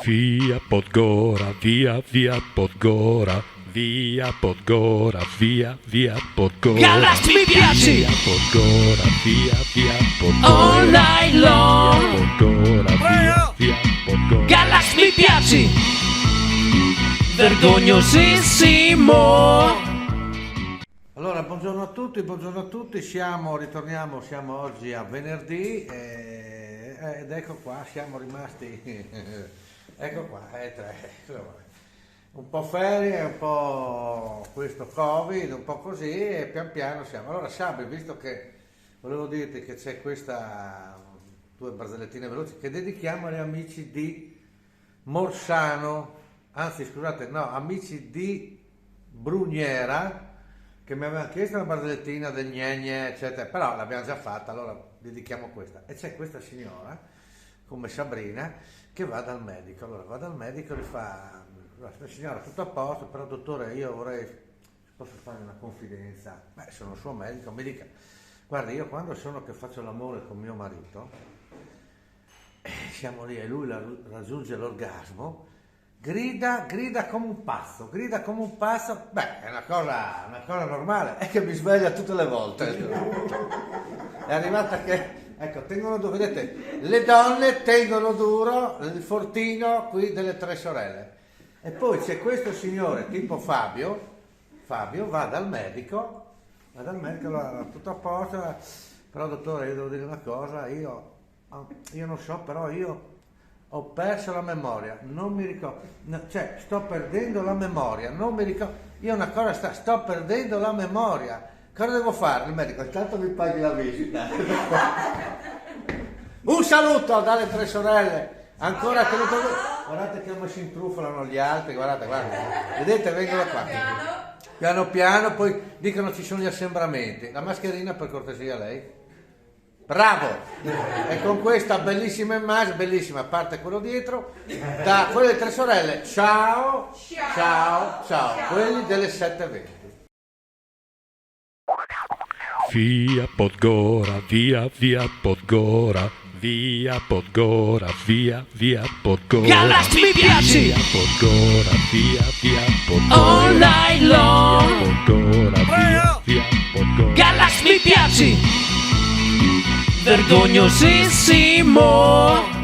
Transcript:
Via Podgora, via Podgora, via Podgora, via Podgora. Galax mi piaci! Via Podgora, via Podgora. All night long! Via Podgora, via Podgora. Galax mi piaci! Vergognosissimo! Allora, buongiorno a tutti, siamo oggi a venerdì ed ecco qua, siamo rimasti, ecco qua, un po' ferie, un po' questo Covid, un po' così e pian piano siamo. Allora Sabri, visto che volevo dirti che c'è questa, due barzellettine veloci che dedichiamo agli amici di Morsano, anzi scusate, no, amici di Brugnera, che mi aveva chiesto una barzellettina del gne eccetera, però l'abbiamo già fatta, allora dedichiamo questa. E c'è questa signora, come Sabrina, che va dal medico. Allora va dal medico e gli fa: signora, tutto a posto, però dottore, io vorrei, posso fare una confidenza? Beh, sono il suo medico, mi dica: guarda, io quando sono che faccio l'amore con mio marito, siamo lì e lui raggiunge l'orgasmo, grida come un pazzo, beh, è una cosa normale, è che mi sveglia tutte le volte. È arrivata che, ecco, tengono duro, vedete, le donne tengono duro il fortino qui delle tre sorelle. E poi c'è questo signore tipo Fabio va dal medico, allora, tutto a posto, però dottore, io devo dire una cosa, io non so, però io ho perso la memoria, non mi ricordo, cioè sto perdendo la memoria, non mi ricordo, io una cosa sto perdendo la memoria, cosa devo fare? Il medico, intanto mi paghi la visita. Un saluto dalle tre sorelle, ancora tenuto, guardate come si intrufolano gli altri, guardate, vedete, vengono qua. Piano piano, poi dicono ci sono gli assembramenti, la mascherina per cortesia lei. Bravo! E con questa bellissima immagine, bellissima, a parte quello dietro, da quelle delle tre sorelle, ciao, quelli delle 7:20. Via Podgora, via Podgora, via Podgora, via Podgora. Galax mi piaci! Via Podgora, via Podgora. All night long! Via Podgora, via Podgora. Galax mi piaci! Vergognosissimo!